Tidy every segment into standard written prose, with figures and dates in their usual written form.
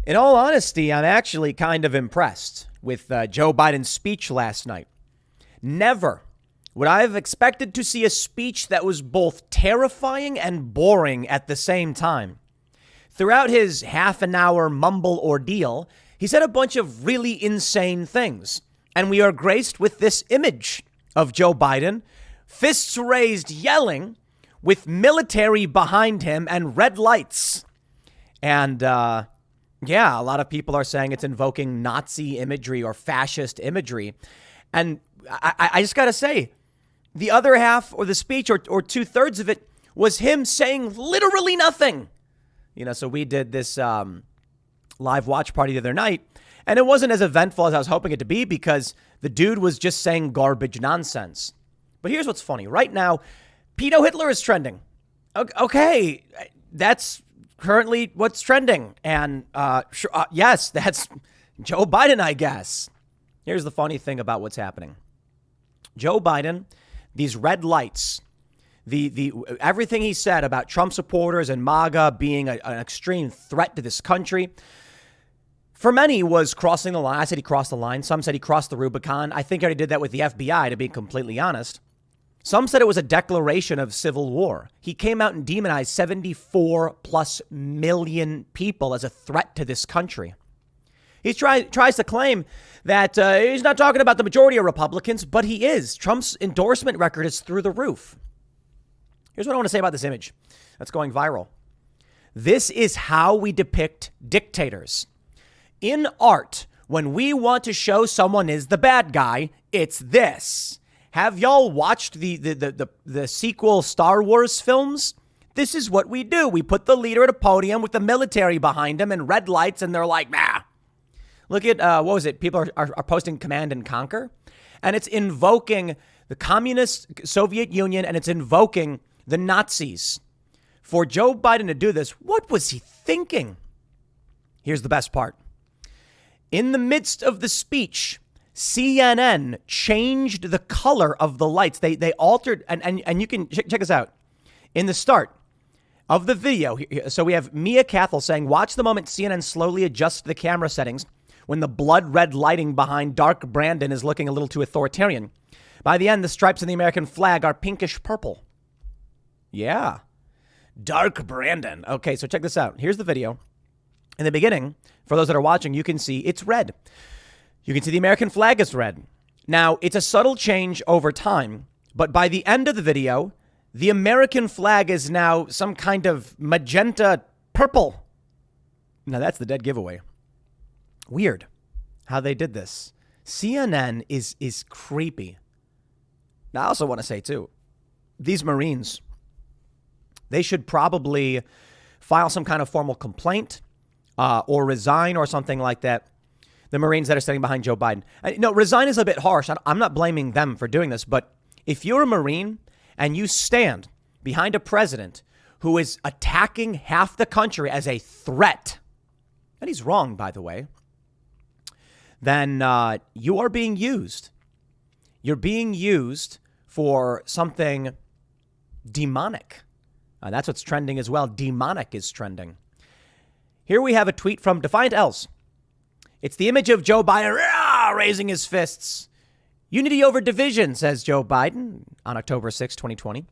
In all honesty, I'm actually kind of impressed with Joe Biden's speech last night. Never would I have expected to see a speech that was both terrifying and boring at the same time. Throughout his half an hour mumble ordeal, he said a bunch of really insane things. And we are graced with this image of Joe Biden, fists raised, yelling, with military behind him and red lights. And, yeah, a lot of people are saying it's invoking Nazi imagery or fascist imagery. And I just got to say, the other half or the speech or 2/3 of it was him saying literally nothing. So we did this live watch party the other night, and it wasn't as eventful as I was hoping it to be because the dude was just saying garbage nonsense. But here's what's funny. Right now, PedoHitler is trending. Okay, that's currently what's trending. And yes, that's Joe Biden, I guess. Here's the funny thing about what's happening. Joe Biden, these red lights, the everything he said about Trump supporters and MAGA being an extreme threat to this country, for many was crossing the line. I said he crossed the line. Some said he crossed the Rubicon. I think I already did that with the FBI, to be completely honest. Some said it was a declaration of civil war. He came out and demonized 74 plus million people as a threat to this country. He tries to claim that he's not talking about the majority of Republicans, but he is. Trump's endorsement record is through the roof. Here's what I want to say about this image that's going viral. This is how we depict dictators. In art, when we want to show someone is the bad guy, it's this. Have y'all watched the sequel Star Wars films? This is what we do. We put the leader at a podium with the military behind him and red lights, and they're like, nah. Look at, what was it? People are posting Command and Conquer, and it's invoking the communist Soviet Union, and it's invoking the Nazis. For Joe Biden to do this, what was he thinking? Here's the best part. In the midst of the speech, CNN changed the color of the lights. They altered, and you can check this out. In the start of the video, so we have Mia Cathell saying, watch the moment CNN slowly adjusts the camera settings when the blood red lighting behind Dark Brandon is looking a little too authoritarian. By the end, the stripes in the American flag are pinkish purple. Yeah. Dark Brandon. Okay, so check this out. Here's the video. In the beginning, for those that are watching, you can see it's red. You can see the American flag is red. Now, it's a subtle change over time, but by the end of the video, the American flag is now some kind of magenta purple. Now, that's the dead giveaway. Weird how they did this. CNN is creepy. Now, I also want to say, too, these Marines, they should probably file some kind of formal complaint or resign or something like that. The Marines that are standing behind Joe Biden. No, resign is a bit harsh. I'm not blaming them for doing this. But if you're a Marine and you stand behind a president who is attacking half the country as a threat, and he's wrong, by the way, then you are being used. You're being used for something demonic. That's what's trending as well. Demonic is trending. Here we have a tweet from Defiant Els. It's the image of Joe Biden raising his fists. Unity over division, says Joe Biden on October 6, 2020.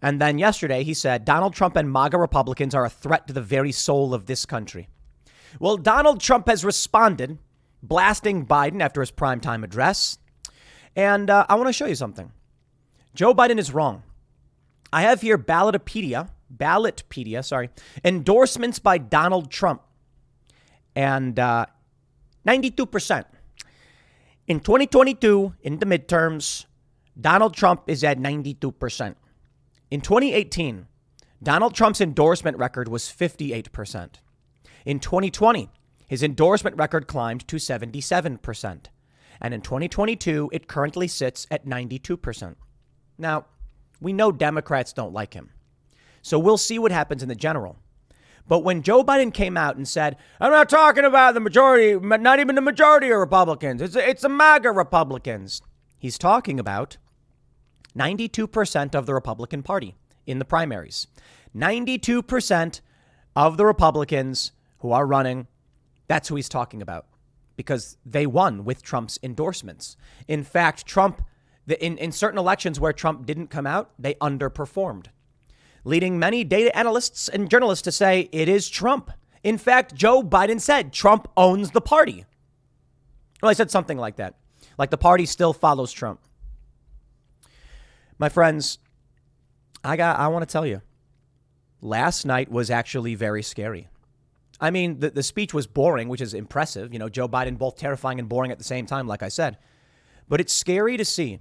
And then yesterday he said, Donald Trump and MAGA Republicans are a threat to the very soul of this country. Well, Donald Trump has responded, blasting Biden after his primetime address. And I want to show you something. Joe Biden is wrong. I have here Ballotpedia, endorsements by Donald Trump. And 92%. In 2022, in the midterms, Donald Trump is at 92%. In 2018, Donald Trump's endorsement record was 58%. In 2020, his endorsement record climbed to 77%. And in 2022, it currently sits at 92%. Now, we know Democrats don't like him. So we'll see what happens in the general. But when Joe Biden came out and said, I'm not talking about the majority, not even the majority of Republicans. It's the MAGA Republicans. He's talking about 92% of the Republican Party in the primaries. 92% of the Republicans who are running That's who he's talking about, because they won with Trump's endorsements. In fact, Trump, in certain elections where Trump didn't come out, they underperformed, leading many data analysts and journalists to say it is Trump. In fact, Joe Biden said Trump owns the party. Well, I said something like that, like the party still follows Trump. My friends, I want to tell you, last night was actually very scary. I mean, the speech was boring, which is impressive. You know, Joe Biden, both terrifying and boring at the same time, like I said. But it's scary to see.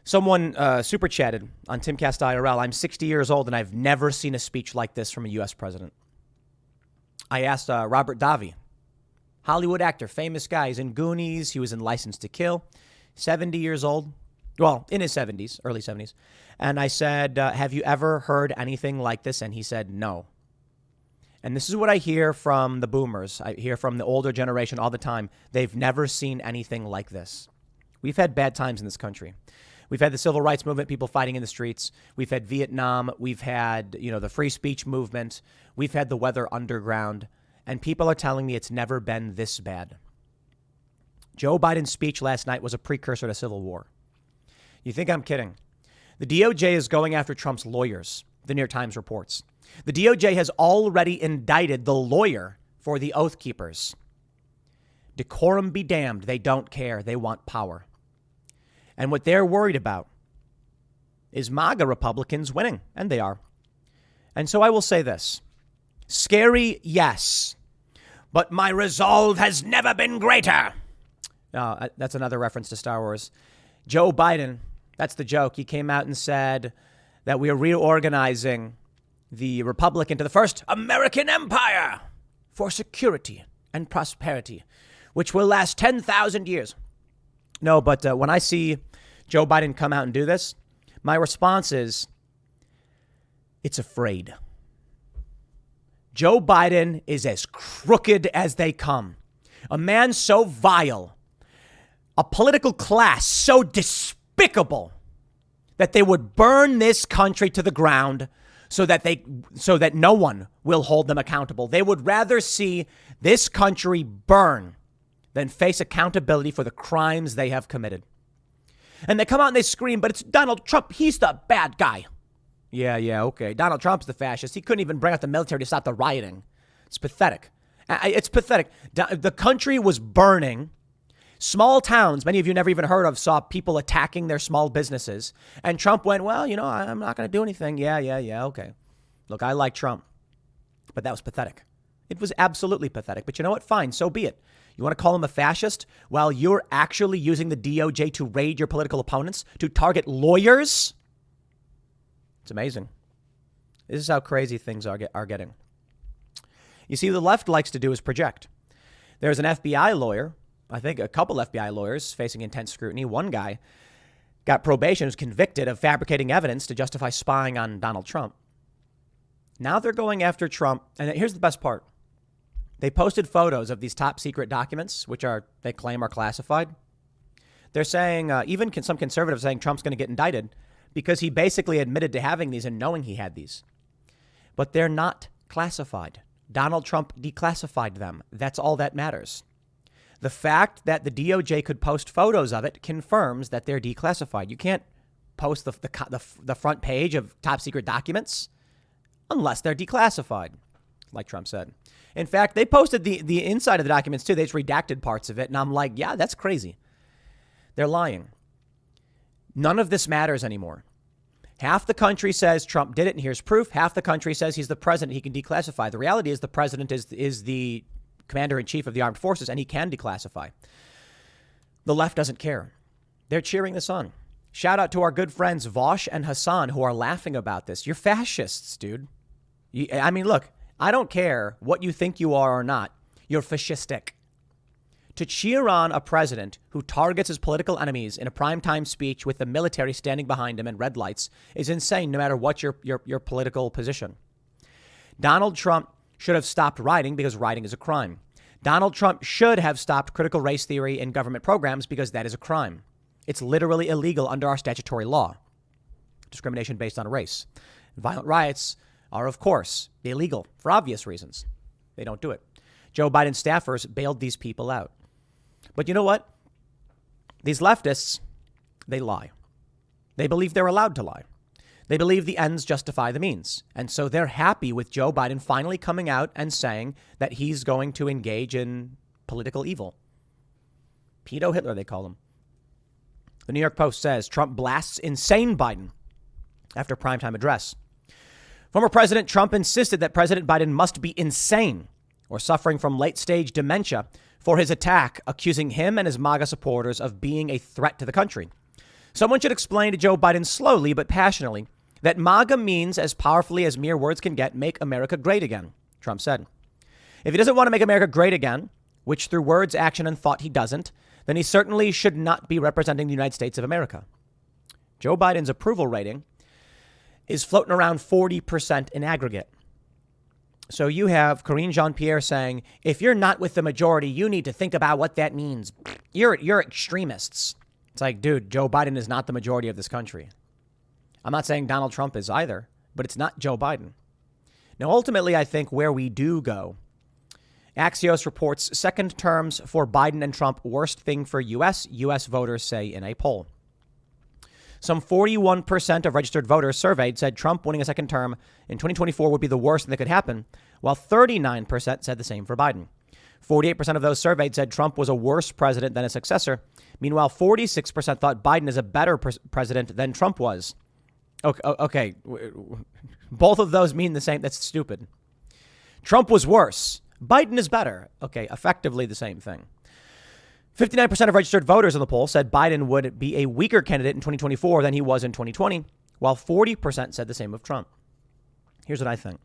Someone super chatted on Timcast IRL. I'm 60 years old and I've never seen a speech like this from a U.S. president. I asked Robert Davi, Hollywood actor, famous guy. He's in Goonies. He was in License to Kill. 70 years old. Well, in his 70s, early 70s. And I said, have you ever heard anything like this? And he said, no. And this is what I hear from the boomers. I hear from the older generation all the time. They've never seen anything like this. We've had bad times in this country. We've had the civil rights movement, people fighting in the streets. We've had Vietnam. We've had, the free speech movement. We've had the weather underground. And people are telling me it's never been this bad. Joe Biden's speech last night was a precursor to civil war. You think I'm kidding? The DOJ is going after Trump's lawyers, the New York Times reports. The DOJ has already indicted the lawyer for the Oath Keepers. Decorum be damned. They don't care. They want power. And what they're worried about is MAGA Republicans winning. And they are. And so I will say this. Scary, yes. But my resolve has never been greater. That's another reference to Star Wars. Joe Biden, that's the joke. He came out and said that we are reorganizing the Republic into the first American empire for security and prosperity, which will last 10,000 years. No, but when I see Joe Biden come out and do this, my response is, it's afraid. Joe Biden is as crooked as they come. A man so vile, a political class so despicable that they would burn this country to the ground so that no one will hold them accountable. They would rather see this country burn than face accountability for the crimes they have committed. And they come out and they scream, but it's Donald Trump. He's the bad guy. Yeah, okay. Donald Trump's the fascist. He couldn't even bring out the military to stop the rioting. It's pathetic. It's pathetic. The country was burning. Small towns, many of you never even heard of, saw people attacking their small businesses. And Trump went, well, I'm not going to do anything. Yeah, okay. Look, I like Trump. But that was pathetic. It was absolutely pathetic. But you know what? Fine, so be it. You want to call him a fascist? Well, you're actually using the DOJ to raid your political opponents, to target lawyers? It's amazing. This is how crazy things are getting. You see, what the left likes to do is project. There's an FBI lawyer, I think a couple FBI lawyers facing intense scrutiny. One guy got probation, was convicted of fabricating evidence to justify spying on Donald Trump. Now they're going after Trump. And here's the best part. They posted photos of these top secret documents, which they claim are classified. They're saying, even some conservatives saying Trump's going to get indicted because he basically admitted to having these and knowing he had these. But they're not classified. Donald Trump declassified them. That's all that matters. The fact that the DOJ could post photos of it confirms that they're declassified. You can't post the front page of top secret documents unless they're declassified, like Trump said. In fact, they posted the inside of the documents too. They just redacted parts of it. And I'm like, yeah, that's crazy. They're lying. None of this matters anymore. Half the country says Trump did it, and here's proof. Half the country says he's the president, he can declassify. The reality is the president is the commander-in-chief of the armed forces, and he can declassify. The left doesn't care. They're cheering this on. Shout out to our good friends Vosh and Hassan who are laughing about this. You're fascists, dude. Look, I don't care what you think you are or not. You're fascistic. To cheer on a president who targets his political enemies in a primetime speech with the military standing behind him and red lights is insane, no matter what your political position. Donald Trump should have stopped rioting because rioting is a crime. Donald Trump should have stopped critical race theory in government programs because that is a crime. It's literally illegal under our statutory law. Discrimination based on race. Violent riots are, of course, illegal for obvious reasons. They don't do it. Joe Biden's staffers bailed these people out. But you know what? These leftists, they lie. They believe they're allowed to lie. They believe the ends justify the means. And so they're happy with Joe Biden finally coming out and saying that he's going to engage in political evil. PedoHitler, they call him. The New York Post says Trump blasts insane Biden after primetime address. Former President Trump insisted that President Biden must be insane or suffering from late-stage dementia for his attack, accusing him and his MAGA supporters of being a threat to the country. Someone should explain to Joe Biden slowly but passionately that MAGA means, as powerfully as mere words can get, make America great again, Trump said. If he doesn't want to make America great again, which through words, action, and thought he doesn't, then he certainly should not be representing the United States of America. Joe Biden's approval rating is floating around 40% in aggregate. So you have Karine Jean-Pierre saying, if you're not with the majority, you need to think about what that means. You're extremists. It's like, dude, Joe Biden is not the majority of this country. I'm not saying Donald Trump is either, but it's not Joe Biden. Now, ultimately, I think where we do go, Axios reports second terms for Biden and Trump, worst thing for U.S. voters say in a poll. Some 41% of registered voters surveyed said Trump winning a second term in 2024 would be the worst thing that could happen, while 39% said the same for Biden. 48% of those surveyed said Trump was a worse president than a successor. Meanwhile, 46% thought Biden is a better president than Trump was. Okay. Both of those mean the same. That's stupid. Trump was worse. Biden is better. Okay, effectively the same thing. 59% of registered voters in the poll said Biden would be a weaker candidate in 2024 than he was in 2020, while 40% said the same of Trump. Here's what I think.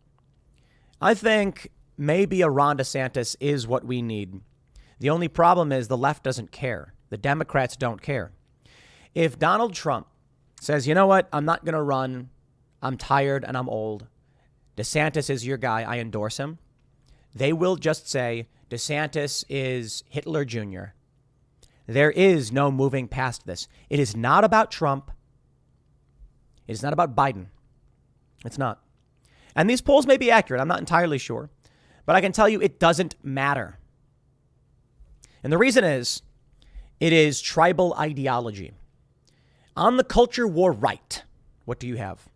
I think maybe a Ron DeSantis is what we need. The only problem is the left doesn't care. The Democrats don't care. If Donald Trump says, you know what, I'm not going to run, I'm tired and I'm old, DeSantis is your guy, I endorse him, they will just say DeSantis is Hitler Jr. There is no moving past this. It is not about Trump. It is not about Biden. It's not. And these polls may be accurate. I'm not entirely sure. But I can tell you it doesn't matter. And the reason is, it is tribal ideology. On the culture war right, what do you have?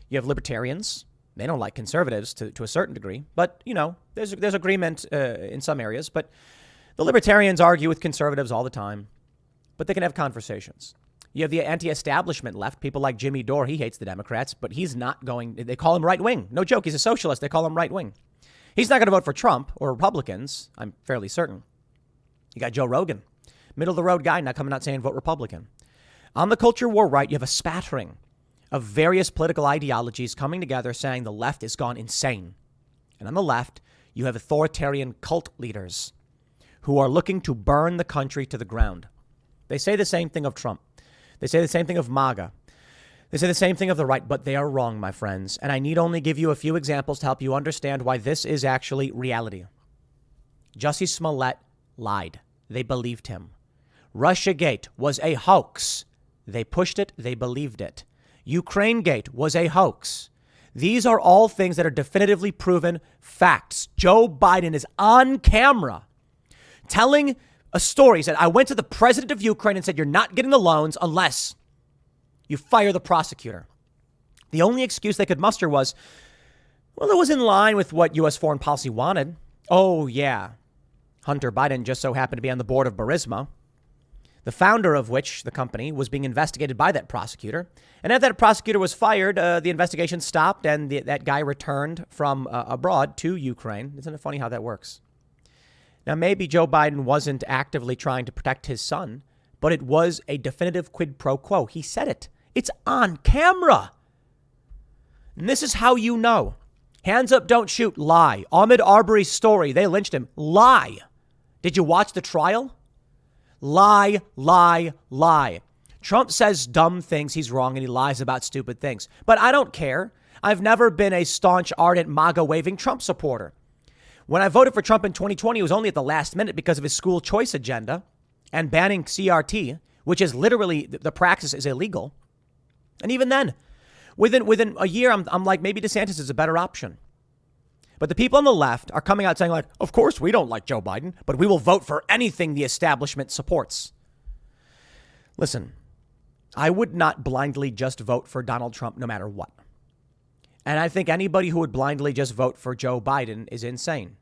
You have libertarians. They don't like conservatives to a certain degree. But, you know, there's agreement in some areas. But the libertarians argue with conservatives all the time. But they can have conversations. You have the anti-establishment left. People like Jimmy Dore. He hates the Democrats, but he's not going. They call him right wing. No joke. He's a socialist. They call him right wing. He's not going to vote for Trump or Republicans. I'm fairly certain. You got Joe Rogan, middle of the road guy, not coming out saying vote Republican. On the culture war right, you have a spattering of various political ideologies coming together saying the left has gone insane. And on the left, you have authoritarian cult leaders who are looking to burn the country to the ground. They say the same thing of Trump. They say the same thing of MAGA. They say the same thing of the right, but they are wrong, my friends. And I need only give you a few examples to help you understand why this is actually reality. Jussie Smollett lied. They believed him. Russiagate was a hoax. They pushed it. They believed it. Ukrainegate was a hoax. These are all things that are definitively proven facts. Joe Biden is on camera telling a story. He said, I went to the president of Ukraine and said, you're not getting the loans unless you fire the prosecutor. The only excuse they could muster was, well, it was in line with what U.S. foreign policy wanted. Oh, yeah. Hunter Biden just so happened to be on the board of Burisma, the founder of which, the company, was being investigated by that prosecutor. And after that prosecutor was fired, the investigation stopped and that guy returned from abroad to Ukraine. Isn't it funny how that works? Now, maybe Joe Biden wasn't actively trying to protect his son, but it was a definitive quid pro quo. He said it. It's on camera. And this is how you know. Hands up, don't shoot. Lie. Ahmaud Arbery's story. They lynched him. Lie. Did you watch the trial? Lie, lie, lie. Trump says dumb things. He's wrong and he lies about stupid things. But I don't care. I've never been a staunch, ardent, MAGA-waving Trump supporter. When I voted for Trump in 2020, it was only at the last minute because of his school choice agenda and banning CRT, which is literally, the praxis is illegal. And even then, within a year, I'm like, maybe DeSantis is a better option. But the people on the left are coming out saying, like, of course we don't like Joe Biden, but we will vote for anything the establishment supports. Listen, I would not blindly just vote for Donald Trump no matter what. And I think anybody who would blindly just vote for Joe Biden is insane.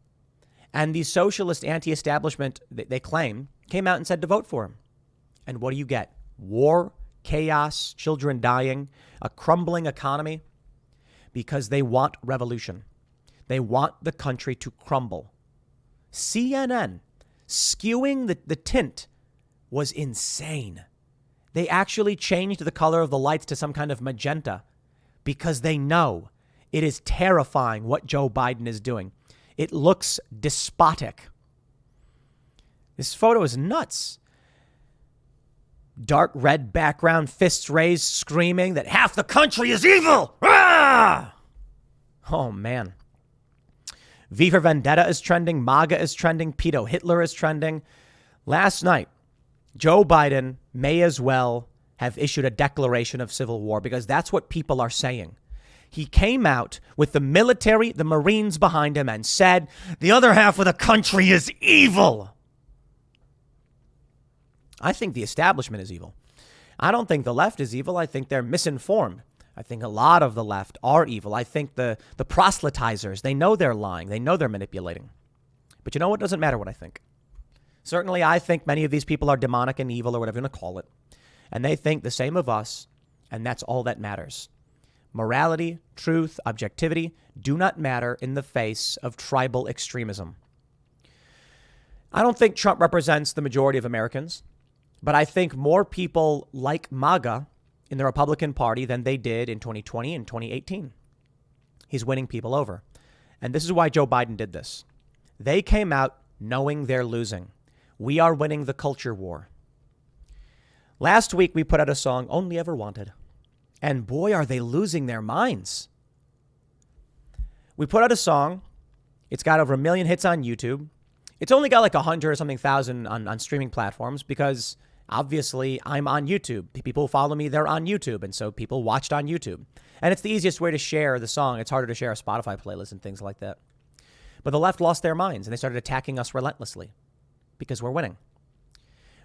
And the socialist anti-establishment, they claim, came out and said to vote for him. And what do you get? War, chaos, children dying, a crumbling economy, because they want revolution. They want the country to crumble. CNN skewing the tint was insane. They actually changed the color of the lights to some kind of magenta because they know it is terrifying what Joe Biden is doing. It looks despotic. This photo is nuts. Dark red background, fists raised, screaming that half the country is evil. Ah! Oh, man. V for Vendetta is trending. MAGA is trending. PedoHitler is trending. Last night, Joe Biden may as well have issued a declaration of civil war because that's what people are saying. He came out with the military, the Marines behind him and said, the other half of the country is evil. I think the establishment is evil. I don't think the left is evil. I think they're misinformed. I think a lot of the left are evil. I think the proselytizers, they know they're lying. They know they're manipulating. But you know what? It doesn't matter what I think. Certainly, I think many of these people are demonic and evil or whatever you want to call it. And they think the same of us. And that's all that matters. Morality, truth, objectivity do not matter in the face of tribal extremism. I don't think Trump represents the majority of Americans, but I think more people like MAGA in the Republican Party than they did in 2020 and 2018. He's winning people over. And this is why Joe Biden did this. They came out knowing they're losing. We are winning the culture war. Last week, we put out a song, Only Ever Wanted. And boy, are they losing their minds. We put out a song. It's got over 1 million hits on YouTube. It's only got like 100 or something thousand on streaming platforms because obviously I'm on YouTube. People who follow me, they're on YouTube. And so people watched on YouTube. And it's the easiest way to share the song. It's harder to share a Spotify playlist and things like that. But the left lost their minds and they started attacking us relentlessly because we're winning.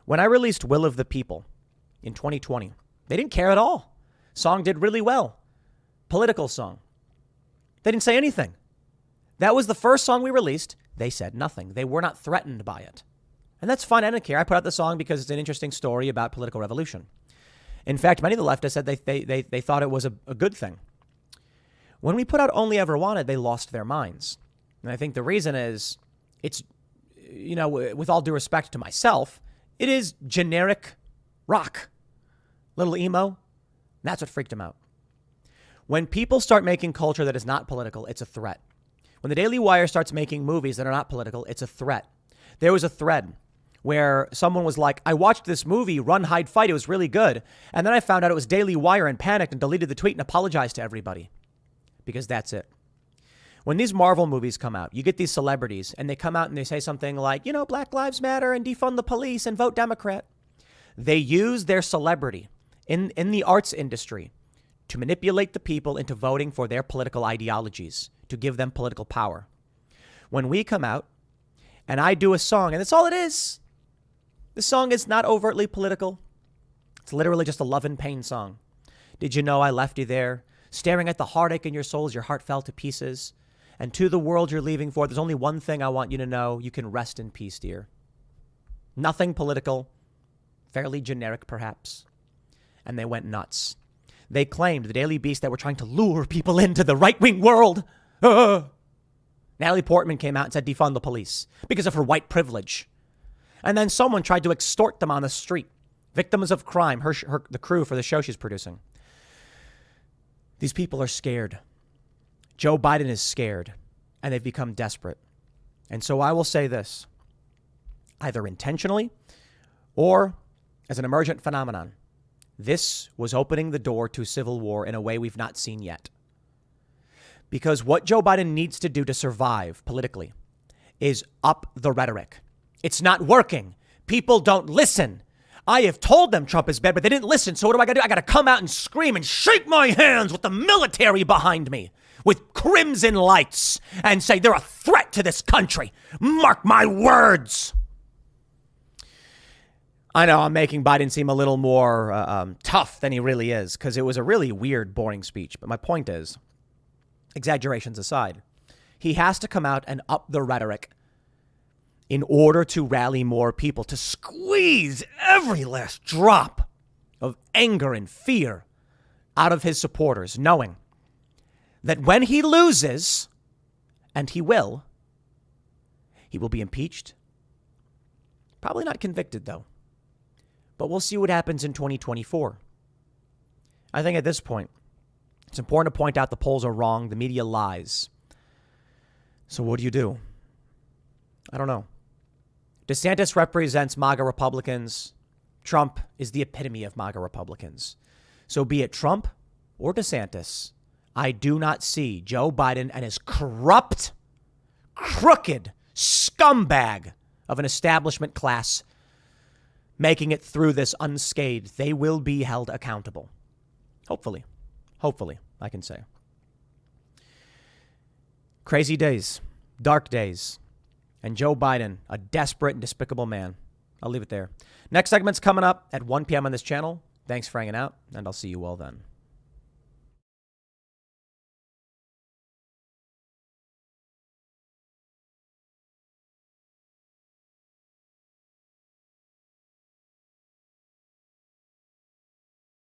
When I released Will of the People in 2020, they didn't care at all. Song did really well. Political song. They didn't say anything. That was the first song we released. They said nothing. They were not threatened by it. And that's fine. I don't care. I put out the song because it's an interesting story about political revolution. In fact, many of the leftists said they thought it was a good thing. When we put out Only Ever Wanted, they lost their minds. And I think the reason is it's, you know, with all due respect to myself, it is generic rock. Little emo. That's what freaked them out. When people start making culture that is not political, it's a threat. When the Daily Wire starts making movies that are not political, it's a threat. There was a thread where someone was like, I watched this movie, Run, Hide, Fight. It was really good. And then I found out it was Daily Wire and panicked and deleted the tweet and apologized to everybody. Because that's it. When these Marvel movies come out, you get these celebrities and they come out and they say something like, you know, Black Lives Matter and defund the police and vote Democrat. They use their celebrity in the arts industry to manipulate the people into voting for their political ideologies, to give them political power. When we come out and I do a song, and that's all it is. The song is not overtly political. It's literally just a love and pain song. Did you know I left you there, staring at the heartache in your soul as your heart fell to pieces? And to the world you're leaving for, there's only one thing I want you to know. You can rest in peace, dear. Nothing political, fairly generic perhaps. And they went nuts. They claimed, the Daily Beast, that we're trying to lure people into the right-wing world. Natalie Portman came out and said defund the police because of her white privilege. And then someone tried to extort them on the street. Victims of crime, the crew for the show she's producing. These people are scared. Joe Biden is scared, and they've become desperate. And so I will say this, either intentionally or as an emergent phenomenon. This was opening the door to civil war in a way we've not seen yet. Because what Joe Biden needs to do to survive politically is up the rhetoric. It's not working. People don't listen. I have told them Trump is bad, but they didn't listen. So what do I got to do? I got to come out and scream and shake my hands with the military behind me. with crimson lights and say they're a threat to this country. Mark my words. I know I'm making Biden seem a little more tough than he really is, because it was a really weird, boring speech. But my point is, exaggerations aside, he has to come out and up the rhetoric in order to rally more people, to squeeze every last drop of anger and fear out of his supporters, knowing that when he loses, and he will be impeached. Probably not convicted, though. But we'll see what happens in 2024. I think at this point, it's important to point out the polls are wrong. The media lies. So what do? I don't know. DeSantis represents MAGA Republicans. Trump is the epitome of MAGA Republicans. So be it Trump or DeSantis, I do not see Joe Biden and his corrupt, crooked scumbag of an establishment class making it through this unscathed. They will be held accountable. Hopefully, I can say. Crazy days, dark days, and Joe Biden, a desperate and despicable man. I'll leave it there. Next segment's coming up at 1 p.m. on this channel. Thanks for hanging out, and I'll see you all then.